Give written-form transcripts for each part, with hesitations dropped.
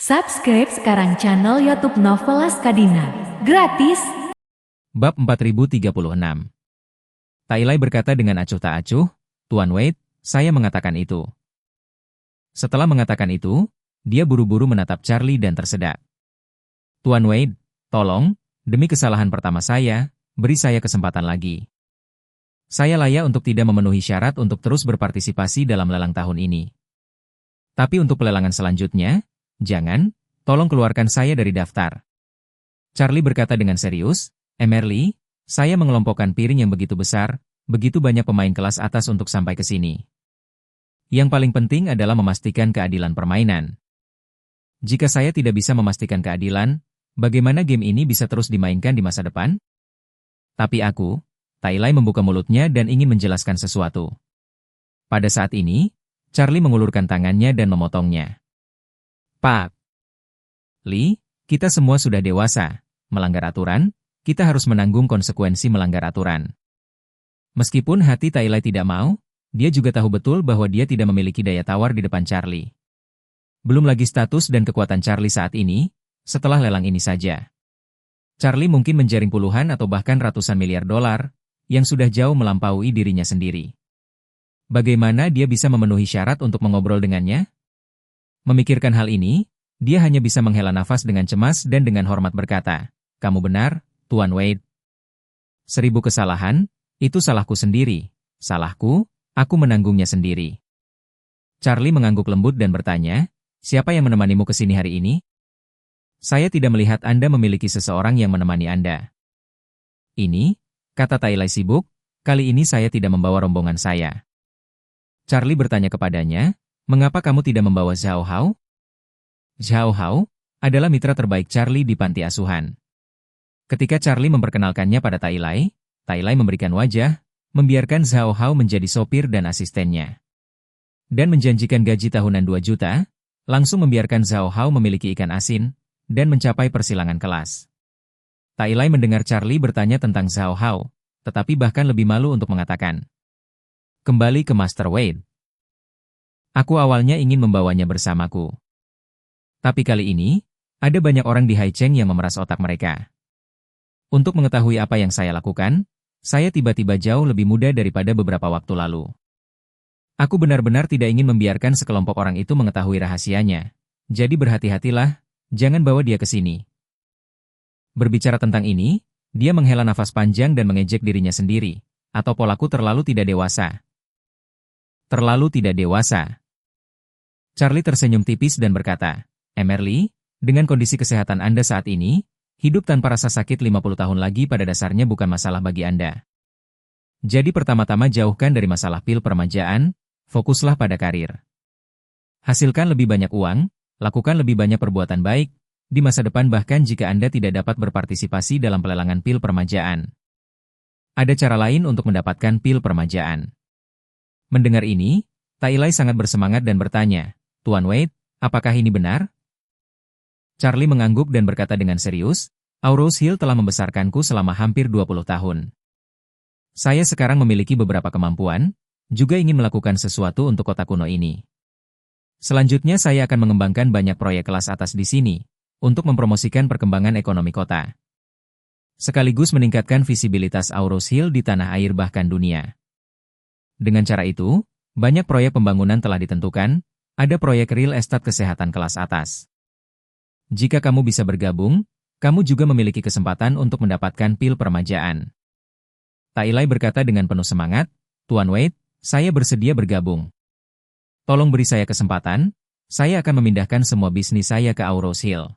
Subscribe sekarang channel YouTube Novelas Kadina. Gratis. Bab 4036. Tai berkata dengan acuh tak acuh, "Tuan Wade, saya mengatakan itu." Setelah mengatakan itu, dia buru-buru menatap Charlie dan tersedak. "Tuan Wade, tolong, demi kesalahan pertama saya, beri saya kesempatan lagi. Saya layak untuk tidak memenuhi syarat untuk terus berpartisipasi dalam lelang tahun ini. Tapi untuk pelelangan selanjutnya, jangan, tolong keluarkan saya dari daftar." Charlie berkata dengan serius, "Emerly, saya mengelompokkan piring yang begitu besar, begitu banyak pemain kelas atas untuk sampai ke sini. Yang paling penting adalah memastikan keadilan permainan. Jika saya tidak bisa memastikan keadilan, bagaimana game ini bisa terus dimainkan di masa depan?" Tapi aku, Tai membuka mulutnya dan ingin menjelaskan sesuatu. Pada saat ini, Charlie mengulurkan tangannya dan memotongnya. "Pak Lee, kita semua sudah dewasa. Melanggar aturan, kita harus menanggung konsekuensi melanggar aturan." Meskipun hati Tai tidak mau, dia juga tahu betul bahwa dia tidak memiliki daya tawar di depan Charlie. Belum lagi status dan kekuatan Charlie saat ini, setelah lelang ini saja. Charlie mungkin menjaring puluhan atau bahkan ratusan miliar dolar, yang sudah jauh melampaui dirinya sendiri. Bagaimana dia bisa memenuhi syarat untuk mengobrol dengannya? Memikirkan hal ini, dia hanya bisa menghela nafas dengan cemas dan dengan hormat berkata, "Kamu benar, Tuan Wade. 1000 kesalahan, itu salahku sendiri. Salahku, aku menanggungnya sendiri." Charlie mengangguk lembut dan bertanya, "Siapa yang menemanimu ke sini hari ini?" "Saya tidak melihat Anda memiliki seseorang yang menemani Anda." "Ini," kata Tai sibuk, "kali ini saya tidak membawa rombongan saya." Charlie bertanya kepadanya, "Mengapa kamu tidak membawa Zhao Hao?" Zhao Hao adalah mitra terbaik Charlie di panti asuhan. Ketika Charlie memperkenalkannya pada Tai memberikan wajah, membiarkan Zhao Hao menjadi sopir dan asistennya. Dan menjanjikan gaji tahunan 2 juta, langsung membiarkan Zhao Hao memiliki ikan asin, dan mencapai persilangan kelas. Tai mendengar Charlie bertanya tentang Zhao Hao, tetapi bahkan lebih malu untuk mengatakan, "Kembali ke Master Wade. Aku awalnya ingin membawanya bersamaku. Tapi kali ini, ada banyak orang di Haicheng yang memeras otak mereka. Untuk mengetahui apa yang saya lakukan, saya tiba-tiba jauh lebih muda daripada beberapa waktu lalu. Aku benar-benar tidak ingin membiarkan sekelompok orang itu mengetahui rahasianya. Jadi berhati-hatilah, jangan bawa dia ke sini." Berbicara tentang ini, dia menghela nafas panjang dan mengejek dirinya sendiri, atau polaku terlalu tidak dewasa. Terlalu tidak dewasa. Charlie tersenyum tipis dan berkata, "Emerly, dengan kondisi kesehatan Anda saat ini, hidup tanpa rasa sakit 50 tahun lagi pada dasarnya bukan masalah bagi Anda. Jadi pertama-tama jauhkan dari masalah pil peremajaan, fokuslah pada karir. Hasilkan lebih banyak uang, lakukan lebih banyak perbuatan baik, di masa depan bahkan jika Anda tidak dapat berpartisipasi dalam pelelangan pil peremajaan. Ada cara lain untuk mendapatkan pil peremajaan." Mendengar ini, Tai sangat bersemangat dan bertanya, "Tuan Wade, apakah ini benar?" Charlie mengangguk dan berkata dengan serius, "Aurous Hill telah membesarkanku selama hampir 20 tahun. Saya sekarang memiliki beberapa kemampuan, juga ingin melakukan sesuatu untuk kota kuno ini. Selanjutnya saya akan mengembangkan banyak proyek kelas atas di sini, untuk mempromosikan perkembangan ekonomi kota. Sekaligus meningkatkan visibilitas Aurous Hill di tanah air bahkan dunia. Dengan cara itu, banyak proyek pembangunan telah ditentukan, ada proyek real estate kesehatan kelas atas. Jika kamu bisa bergabung, kamu juga memiliki kesempatan untuk mendapatkan pil peremajaan." Tai berkata dengan penuh semangat, "Tuan Wade, saya bersedia bergabung. Tolong beri saya kesempatan, saya akan memindahkan semua bisnis saya ke Aurous Hill.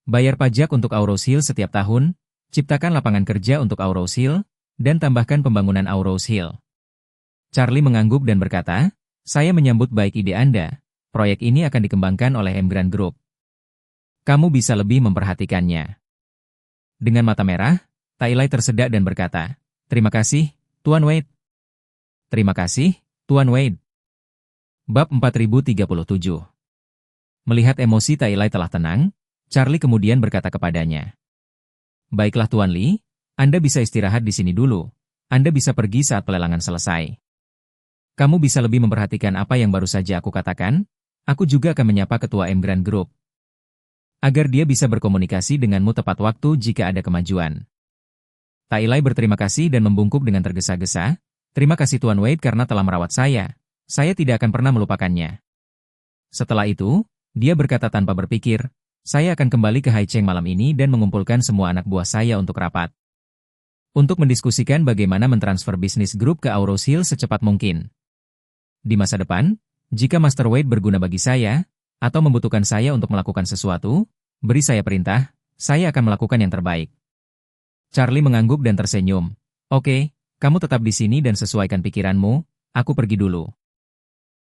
Bayar pajak untuk Aurous Hill setiap tahun, ciptakan lapangan kerja untuk Aurous Hill, dan tambahkan pembangunan Aurous Hill." Charlie mengangguk dan berkata, "Saya menyambut baik ide Anda. Proyek ini akan dikembangkan oleh Emgrand Group. Kamu bisa lebih memperhatikannya." Dengan mata merah, Tai tersedak dan berkata, "Terima kasih, Tuan Wade." "Terima kasih, Tuan Wade." Bab 4037. Melihat emosi Tai telah tenang, Charlie kemudian berkata kepadanya, "Baiklah Tuan Lee, Anda bisa istirahat di sini dulu. Anda bisa pergi saat pelelangan selesai. Kamu bisa lebih memperhatikan apa yang baru saja aku katakan? Aku juga akan menyapa ketua Emgrand Group. agar dia bisa berkomunikasi denganmu tepat waktu jika ada kemajuan. Tai Lai berterima kasih dan membungkuk dengan tergesa-gesa. Terima kasih Tuan Wade karena telah merawat saya. Saya tidak akan pernah melupakannya. Setelah itu, dia berkata tanpa berpikir, saya akan kembali ke Haicheng malam ini dan mengumpulkan semua anak buah saya untuk rapat. Untuk mendiskusikan bagaimana mentransfer bisnis grup ke Auros Hill secepat mungkin. Di masa depan, jika Master Wade berguna bagi saya, atau membutuhkan saya untuk melakukan sesuatu, beri saya perintah, saya akan melakukan yang terbaik. Charlie mengangguk dan tersenyum. Oke, kamu tetap di sini dan sesuaikan pikiranmu, aku pergi dulu.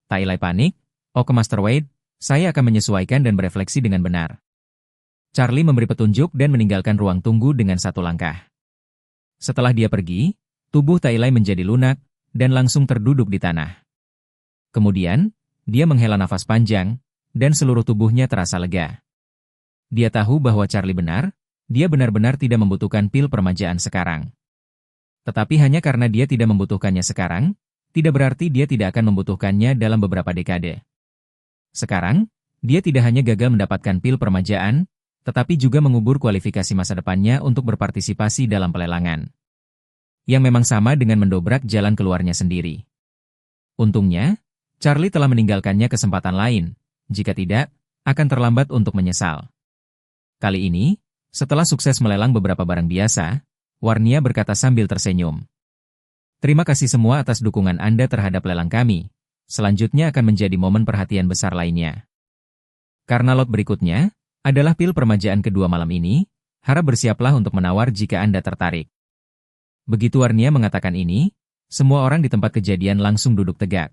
Tai Lai panik, ke Master Wade, saya akan menyesuaikan dan berefleksi dengan benar. Charlie memberi petunjuk dan meninggalkan ruang tunggu dengan satu langkah. Setelah dia pergi, tubuh Tai Lai menjadi lunak, dan langsung terduduk di tanah. Kemudian, dia menghela nafas panjang, dan seluruh tubuhnya terasa lega. Dia tahu bahwa Charlie benar, dia benar-benar tidak membutuhkan pil permajaan sekarang. Tetapi hanya karena dia tidak membutuhkannya sekarang, tidak berarti dia tidak akan membutuhkannya dalam beberapa dekade. Sekarang, dia tidak hanya gagal mendapatkan pil permajaan, tetapi juga mengubur kualifikasi masa depannya untuk berpartisipasi dalam pelelangan. Yang memang sama dengan mendobrak jalan keluarnya sendiri. Untungnya, Charlie telah meninggalkannya kesempatan lain, jika tidak, akan terlambat untuk menyesal. Kali ini, setelah sukses melelang beberapa barang biasa, Warnia berkata sambil tersenyum. Terima kasih semua atas dukungan Anda terhadap lelang kami. Selanjutnya akan menjadi momen perhatian besar lainnya. Karena lot berikutnya adalah pil permajaan kedua malam ini, harap bersiaplah untuk menawar jika Anda tertarik. Begitu Warnia mengatakan ini, semua orang di tempat kejadian langsung duduk tegak.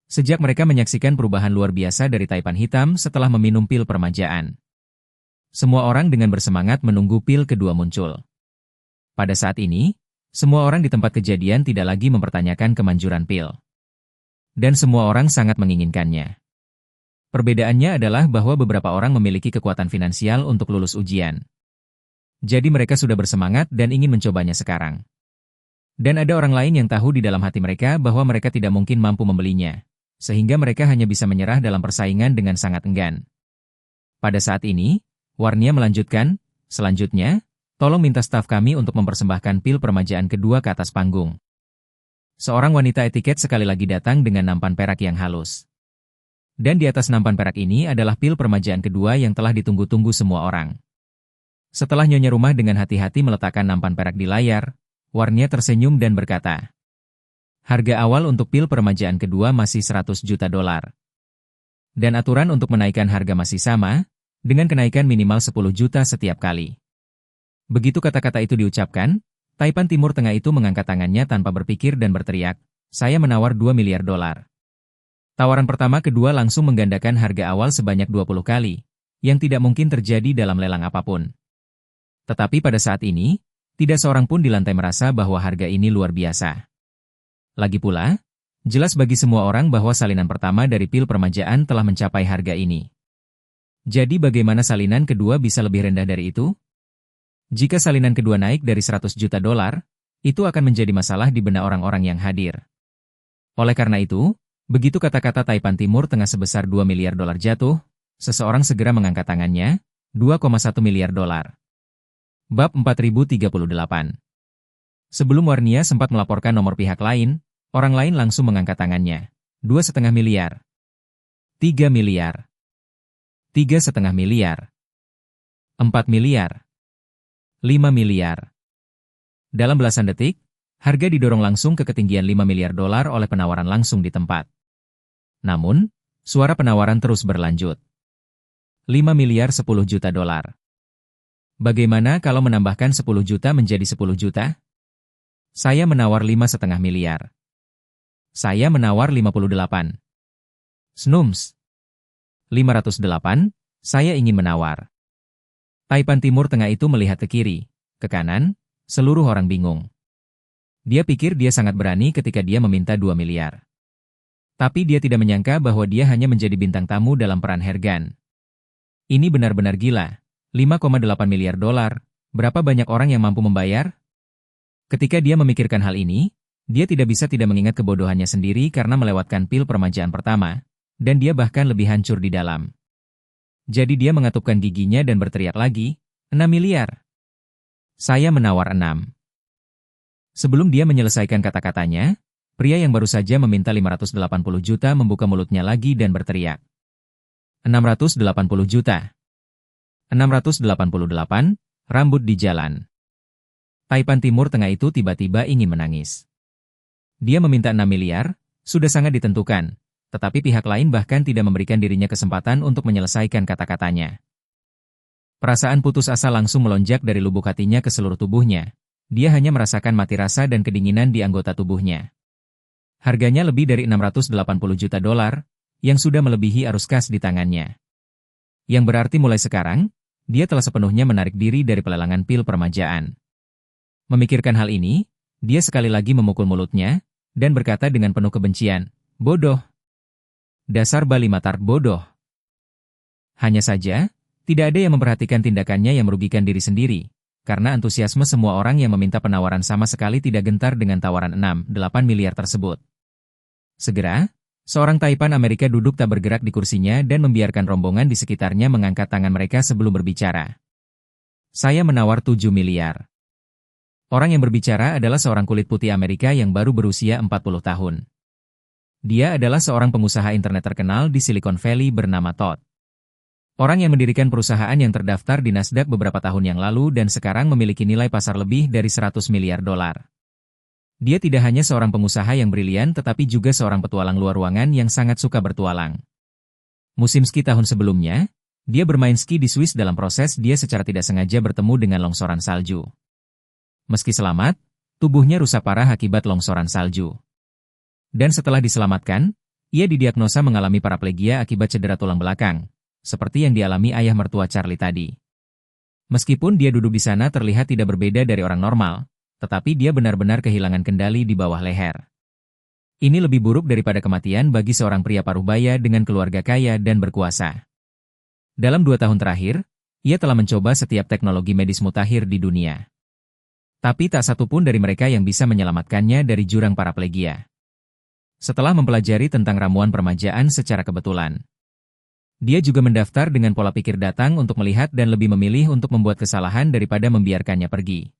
Sejak mereka menyaksikan perubahan luar biasa dari Taipan Hitam setelah meminum pil permajaan. Semua orang dengan bersemangat menunggu pil kedua muncul. Pada saat ini, semua orang di tempat kejadian tidak lagi mempertanyakan kemanjuran pil. Dan semua orang sangat menginginkannya. Perbedaannya adalah bahwa beberapa orang memiliki kekuatan finansial untuk lulus ujian. Jadi mereka sudah bersemangat dan ingin mencobanya sekarang. Dan ada orang lain yang tahu di dalam hati mereka bahwa mereka tidak mungkin mampu membelinya, sehingga mereka hanya bisa menyerah dalam persaingan dengan sangat enggan. Pada saat ini, Warnia melanjutkan, selanjutnya, tolong minta staf kami untuk mempersembahkan pil permajaan kedua ke atas panggung. Seorang wanita etiket sekali lagi datang dengan nampan perak yang halus. Dan di atas nampan perak ini adalah pil permajaan kedua yang telah ditunggu-tunggu semua orang. Setelah nyonya rumah dengan hati-hati meletakkan nampan perak di layar, Warnia tersenyum dan berkata, harga awal untuk pil permajaan kedua masih $100 juta. Dan aturan untuk menaikkan harga masih sama, dengan kenaikan minimal 10 juta setiap kali. Begitu kata-kata itu diucapkan, Taipan Timur Tengah itu mengangkat tangannya tanpa berpikir dan berteriak, saya menawar $2 miliar. Tawaran pertama kedua langsung menggandakan harga awal sebanyak 20 kali, yang tidak mungkin terjadi dalam lelang apapun. Tetapi pada saat ini, tidak seorang pun di lantai merasa bahwa harga ini luar biasa. Lagi pula, jelas bagi semua orang bahwa salinan pertama dari pil permajaan telah mencapai harga ini. Jadi bagaimana salinan kedua bisa lebih rendah dari itu? Jika salinan kedua naik dari $100 juta, itu akan menjadi masalah di benak orang-orang yang hadir. Oleh karena itu, begitu kata-kata Taipan Timur Tengah sebesar $2 miliar jatuh, seseorang segera mengangkat tangannya, $2,1 miliar. Bab 4038. Sebelum Warnia sempat melaporkan nomor pihak lain, orang lain langsung mengangkat tangannya. 2,5 miliar. 3 miliar. 3,5 miliar. 4 miliar. 5 miliar. Dalam belasan detik, harga didorong langsung ke ketinggian $5 miliar oleh penawaran langsung di tempat. Namun, suara penawaran terus berlanjut. 5 miliar 10 juta dolar. Bagaimana kalau menambahkan 10 juta menjadi 10 juta? Saya menawar 5,5 miliar. Saya menawar 58. Snums. 508, saya ingin menawar. Taipan Timur Tengah itu melihat ke kiri, ke kanan, seluruh orang bingung. Dia pikir dia sangat berani ketika dia meminta 2 miliar. Tapi dia tidak menyangka bahwa dia hanya menjadi bintang tamu dalam peran Hergan. Ini benar-benar gila. 5,8 miliar dolar, berapa banyak orang yang mampu membayar? Ketika dia memikirkan hal ini, dia tidak bisa tidak mengingat kebodohannya sendiri karena melewatkan pil permajaan pertama, dan dia bahkan lebih hancur di dalam. Jadi dia mengatupkan giginya dan berteriak lagi, 6 miliar. Saya menawar 6. Sebelum dia menyelesaikan kata-katanya, pria yang baru saja meminta 580 juta membuka mulutnya lagi dan berteriak. 680 juta. 688, rambut di jalan. Taipan Timur Tengah itu tiba-tiba ingin menangis. Dia meminta 6 miliar, sudah sangat ditentukan, tetapi pihak lain bahkan tidak memberikan dirinya kesempatan untuk menyelesaikan kata-katanya. Perasaan putus asa langsung melonjak dari lubuk hatinya ke seluruh tubuhnya. Dia hanya merasakan mati rasa dan kedinginan di anggota tubuhnya. Harganya lebih dari 680 juta dolar, yang sudah melebihi arus kas di tangannya. Yang berarti mulai sekarang, dia telah sepenuhnya menarik diri dari pelelangan pil permajaan. Memikirkan hal ini, dia sekali lagi memukul mulutnya, dan berkata dengan penuh kebencian, bodoh. Dasar Bali Matar bodoh. Hanya saja, tidak ada yang memperhatikan tindakannya yang merugikan diri sendiri, karena antusiasme semua orang yang meminta penawaran sama sekali tidak gentar dengan tawaran 6,8 miliar tersebut. Segera, seorang Taipan Amerika duduk tak bergerak di kursinya dan membiarkan rombongan di sekitarnya mengangkat tangan mereka sebelum berbicara. Saya menawar 7 miliar. Orang yang berbicara adalah seorang kulit putih Amerika yang baru berusia 40 tahun. Dia adalah seorang pengusaha internet terkenal di Silicon Valley bernama Todd. Orang yang mendirikan perusahaan yang terdaftar di Nasdaq beberapa tahun yang lalu dan sekarang memiliki nilai pasar lebih dari 100 miliar dolar. Dia tidak hanya seorang pengusaha yang brilian tetapi juga seorang petualang luar ruangan yang sangat suka bertualang. Musim ski tahun sebelumnya, dia bermain ski di Swiss dalam proses dia secara tidak sengaja bertemu dengan longsoran salju. Meski selamat, tubuhnya rusak parah akibat longsoran salju. Dan setelah diselamatkan, ia didiagnosa mengalami paraplegia akibat cedera tulang belakang, seperti yang dialami ayah mertua Charlie tadi. Meskipun dia duduk di sana terlihat tidak berbeda dari orang normal, tetapi dia benar-benar kehilangan kendali di bawah leher. Ini lebih buruk daripada kematian bagi seorang pria paruh baya dengan keluarga kaya dan berkuasa. Dalam 2 tahun terakhir, ia telah mencoba setiap teknologi medis mutakhir di dunia. Tapi tak satu pun dari mereka yang bisa menyelamatkannya dari jurang paraplegia. Setelah mempelajari tentang ramuan permajaan secara kebetulan, dia juga mendaftar dengan pola pikir datang untuk melihat dan lebih memilih untuk membuat kesalahan daripada membiarkannya pergi.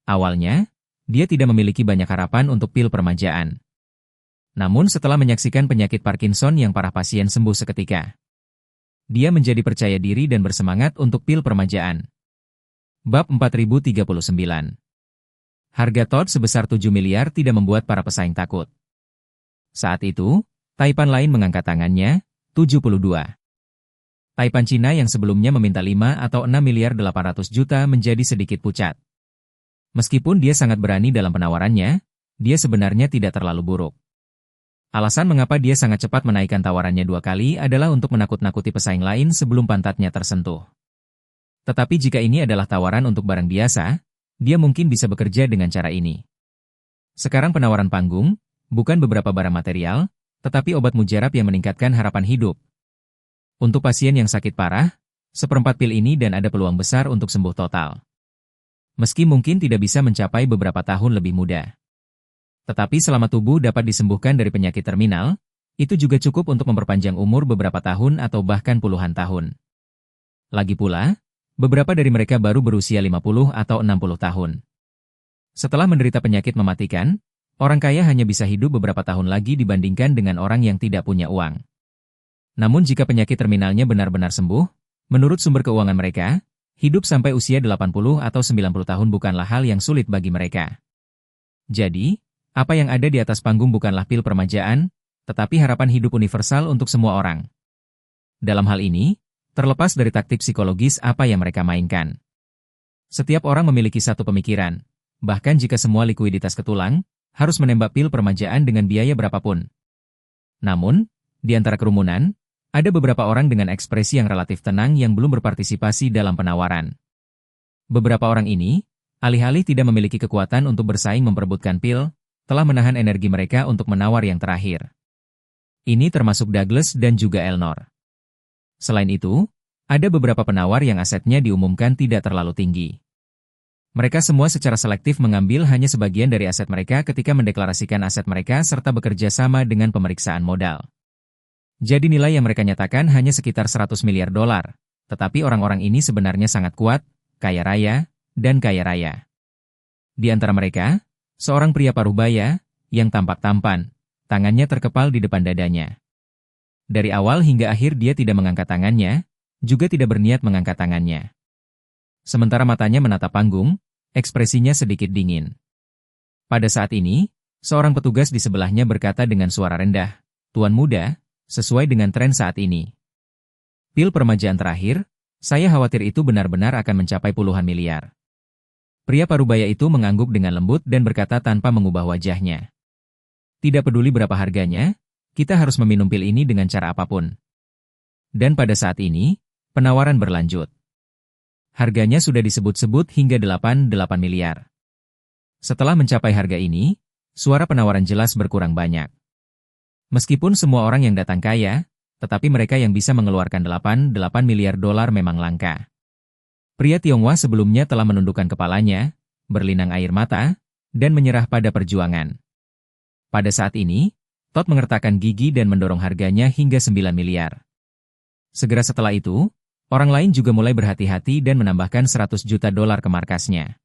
Awalnya, dia tidak memiliki banyak harapan untuk pil permajaan. Namun setelah menyaksikan penyakit Parkinson yang parah pasien sembuh seketika, dia menjadi percaya diri dan bersemangat untuk pil permajaan. Bab 4039. Harga Todd sebesar 7 miliar tidak membuat para pesaing takut. Saat itu, Taipan lain mengangkat tangannya, 72. Taipan Cina yang sebelumnya meminta 5 atau 6 miliar 800 juta menjadi sedikit pucat. Meskipun dia sangat berani dalam penawarannya, dia sebenarnya tidak terlalu buruk. Alasan mengapa dia sangat cepat menaikkan tawarannya 2 kali adalah untuk menakut-nakuti pesaing lain sebelum pantatnya tersentuh. Tetapi jika ini adalah tawaran untuk barang biasa, dia mungkin bisa bekerja dengan cara ini. Sekarang penawaran panggung, bukan beberapa barang material, tetapi obat mujarab yang meningkatkan harapan hidup. Untuk pasien yang sakit parah, 1/4 pil ini dan ada peluang besar untuk sembuh total. Meski mungkin tidak bisa mencapai beberapa tahun lebih muda. Tetapi selama tubuh dapat disembuhkan dari penyakit terminal, itu juga cukup untuk memperpanjang umur beberapa tahun atau bahkan puluhan tahun. Lagi pula, beberapa dari mereka baru berusia 50 atau 60 tahun. Setelah menderita penyakit mematikan, orang kaya hanya bisa hidup beberapa tahun lagi dibandingkan dengan orang yang tidak punya uang. Namun jika penyakit terminalnya benar-benar sembuh, menurut sumber keuangan mereka, hidup sampai usia 80 atau 90 tahun bukanlah hal yang sulit bagi mereka. Jadi, apa yang ada di atas panggung bukanlah pil permajaan, tetapi harapan hidup universal untuk semua orang. Dalam hal ini, terlepas dari taktik psikologis apa yang mereka mainkan. Setiap orang memiliki satu pemikiran, bahkan jika semua likuiditas ketulang, harus menembak pil permajaan dengan biaya berapapun. Namun, di antara kerumunan, ada beberapa orang dengan ekspresi yang relatif tenang yang belum berpartisipasi dalam penawaran. Beberapa orang ini, alih-alih tidak memiliki kekuatan untuk bersaing memperebutkan pil, telah menahan energi mereka untuk menawar yang terakhir. Ini termasuk Douglas dan juga Elnor. Selain itu, ada beberapa penawar yang asetnya diumumkan tidak terlalu tinggi. Mereka semua secara selektif mengambil hanya sebagian dari aset mereka ketika mendeklarasikan aset mereka serta bekerja sama dengan pemeriksaan modal. Jadi nilai yang mereka nyatakan hanya sekitar 100 miliar dolar. Tetapi orang-orang ini sebenarnya sangat kuat, kaya raya, dan kaya raya. Di antara mereka, seorang pria paruh baya, yang tampak tampan, tangannya terkepal di depan dadanya. Dari awal hingga akhir dia tidak mengangkat tangannya, juga tidak berniat mengangkat tangannya. Sementara matanya menatap panggung, ekspresinya sedikit dingin. Pada saat ini, seorang petugas di sebelahnya berkata dengan suara rendah, "Tuan muda, sesuai dengan tren saat ini. Pil permajaan terakhir, saya khawatir itu benar-benar akan mencapai puluhan miliar." Pria parubaya itu mengangguk dengan lembut dan berkata tanpa mengubah wajahnya. "Tidak peduli berapa harganya, kita harus meminum pil ini dengan cara apapun." Dan pada saat ini, penawaran berlanjut. Harganya sudah disebut-sebut hingga 88 miliar. Setelah mencapai harga ini, suara penawaran jelas berkurang banyak. Meskipun semua orang yang datang kaya, tetapi mereka yang bisa mengeluarkan 88 miliar dolar memang langka. Pria Tionghoa sebelumnya telah menundukkan kepalanya, berlinang air mata, dan menyerah pada perjuangan. Pada saat ini, Todd mengertakkan gigi dan mendorong harganya hingga 9 miliar. Segera setelah itu, orang lain juga mulai berhati-hati dan menambahkan 100 juta dolar ke markasnya.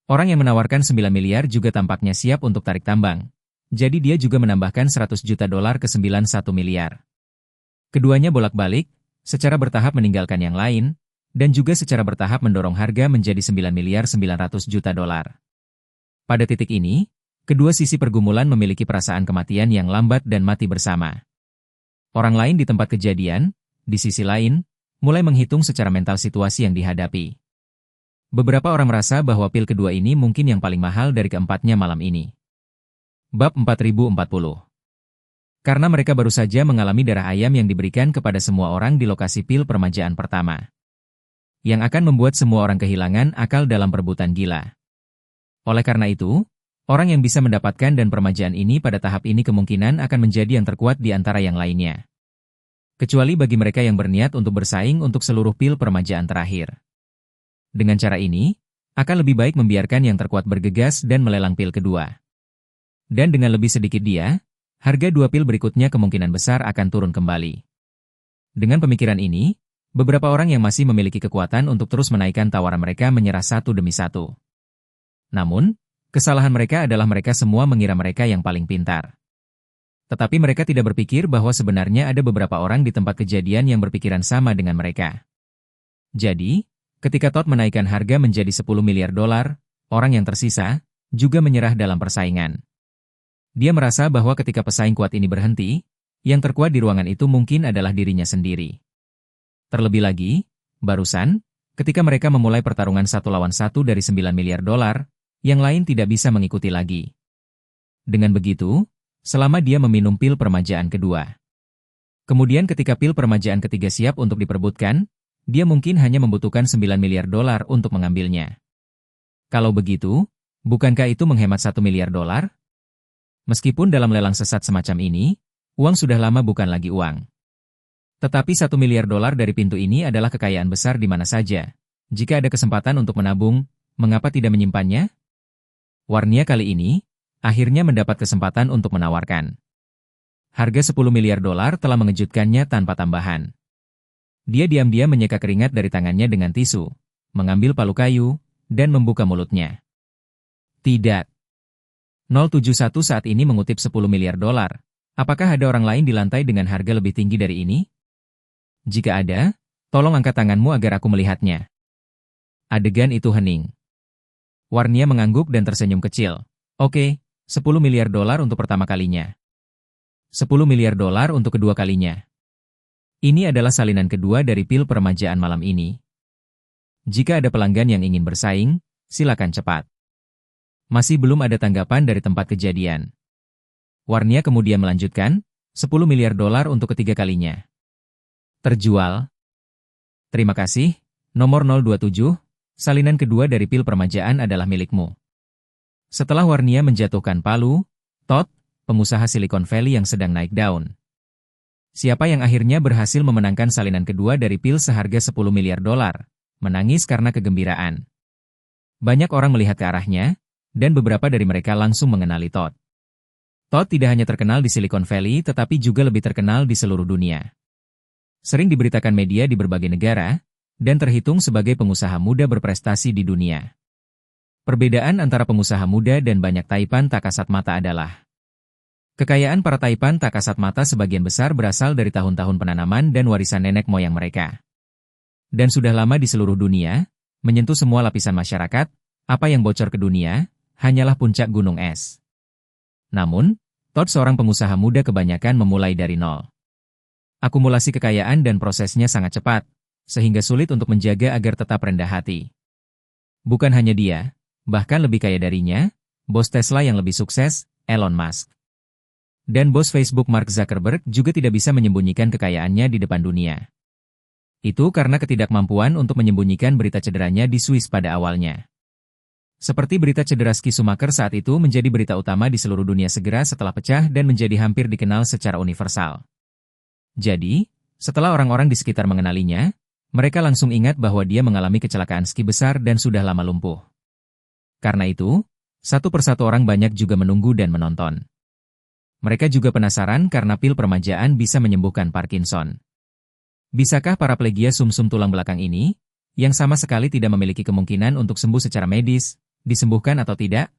Orang yang menawarkan 9 miliar juga tampaknya siap untuk tarik tambang. Jadi dia juga menambahkan 100 juta dolar ke 91 miliar. Keduanya bolak-balik, secara bertahap meninggalkan yang lain, dan juga secara bertahap mendorong harga menjadi 9 miliar 900 juta dolar. Pada titik ini, kedua sisi pergumulan memiliki perasaan kematian yang lambat dan mati bersama. Orang lain di tempat kejadian, di sisi lain, mulai menghitung secara mental situasi yang dihadapi. Beberapa orang merasa bahwa pil kedua ini mungkin yang paling mahal dari keempatnya malam ini. Bab 4040. Karena mereka baru saja mengalami darah ayam yang diberikan kepada semua orang di lokasi pil permajaan pertama. Yang akan membuat semua orang kehilangan akal dalam perebutan gila. Oleh karena itu, orang yang bisa mendapatkan dan permajaan ini pada tahap ini kemungkinan akan menjadi yang terkuat di antara yang lainnya. Kecuali bagi mereka yang berniat untuk bersaing untuk seluruh pil permajaan terakhir. Dengan cara ini, akan lebih baik membiarkan yang terkuat bergegas dan melelang pil kedua. Dan dengan lebih sedikit dia, harga dua pil berikutnya kemungkinan besar akan turun kembali. Dengan pemikiran ini, beberapa orang yang masih memiliki kekuatan untuk terus menaikkan tawaran mereka menyerah satu demi satu. Namun, kesalahan mereka adalah mereka semua mengira mereka yang paling pintar. Tetapi mereka tidak berpikir bahwa sebenarnya ada beberapa orang di tempat kejadian yang berpikiran sama dengan mereka. Jadi, ketika Todd menaikkan harga menjadi 10 miliar dolar, orang yang tersisa juga menyerah dalam persaingan. Dia merasa bahwa ketika pesaing kuat ini berhenti, yang terkuat di ruangan itu mungkin adalah dirinya sendiri. Terlebih lagi, barusan, ketika mereka memulai pertarungan 1 lawan 1 dari 9 miliar dolar, yang lain tidak bisa mengikuti lagi. Dengan begitu, selama dia meminum pil permajaan kedua. Kemudian ketika pil permajaan ketiga siap untuk diperebutkan, dia mungkin hanya membutuhkan 9 miliar dolar untuk mengambilnya. Kalau begitu, bukankah itu menghemat 1 miliar dolar? Meskipun dalam lelang sesat semacam ini, uang sudah lama bukan lagi uang. Tetapi 1 miliar dolar dari pintu ini adalah kekayaan besar di mana saja. Jika ada kesempatan untuk menabung, mengapa tidak menyimpannya? Warnia kali ini, akhirnya mendapat kesempatan untuk menawarkan. Harga 10 miliar dolar telah mengejutkannya tanpa tambahan. Dia diam-diam menyeka keringat dari tangannya dengan tisu, mengambil palu kayu, dan membuka mulutnya. Tidak. 071 saat ini mengutip 10 miliar dolar. Apakah ada orang lain di lantai dengan harga lebih tinggi dari ini? Jika ada, tolong angkat tanganmu agar aku melihatnya. Adegan itu hening. Warnia mengangguk dan tersenyum kecil. Oke, 10 miliar dolar untuk pertama kalinya. 10 miliar dolar untuk kedua kalinya. Ini adalah salinan kedua dari pil permajaan malam ini. Jika ada pelanggan yang ingin bersaing, silakan cepat. Masih belum ada tanggapan dari tempat kejadian. Warnia kemudian melanjutkan, 10 miliar dolar untuk ketiga kalinya. Terjual. Terima kasih, nomor 027, salinan kedua dari pil permajaan adalah milikmu. Setelah Warnia menjatuhkan palu, Todd, pengusaha Silicon Valley yang sedang naik daun. Siapa yang akhirnya berhasil memenangkan salinan kedua dari pil seharga 10 miliar dolar, menangis karena kegembiraan. Banyak orang melihat ke arahnya, dan beberapa dari mereka langsung mengenali Todd. Todd tidak hanya terkenal di Silicon Valley tetapi juga lebih terkenal di seluruh dunia. Sering diberitakan media di berbagai negara, dan terhitung sebagai pengusaha muda berprestasi di dunia. Perbedaan antara pengusaha muda dan banyak Taipan tak kasat mata adalah kekayaan para Taipan tak kasat mata sebagian besar berasal dari tahun-tahun penanaman dan warisan nenek moyang mereka. Dan sudah lama di seluruh dunia, menyentuh semua lapisan masyarakat, apa yang bocor ke dunia, hanyalah puncak gunung es. Namun, Todd seorang pengusaha muda kebanyakan memulai dari nol. Akumulasi kekayaan dan prosesnya sangat cepat, sehingga sulit untuk menjaga agar tetap rendah hati. Bukan hanya dia, bahkan lebih kaya darinya, bos Tesla yang lebih sukses, Elon Musk. Dan bos Facebook Mark Zuckerberg juga tidak bisa menyembunyikan kekayaannya di depan dunia. Itu karena ketidakmampuan untuk menyembunyikan berita cederanya di Swiss pada awalnya. Seperti berita cedera Ski Schumacher saat itu menjadi berita utama di seluruh dunia segera setelah pecah dan menjadi hampir dikenal secara universal. Jadi, setelah orang-orang di sekitar mengenalinya, mereka langsung ingat bahwa dia mengalami kecelakaan ski besar dan sudah lama lumpuh. Karena itu, satu persatu orang banyak juga menunggu dan menonton. Mereka juga penasaran karena pil permajaan bisa menyembuhkan Parkinson. Bisakah paraplegia sumsum tulang belakang ini, yang sama sekali tidak memiliki kemungkinan untuk sembuh secara medis, disembuhkan atau tidak?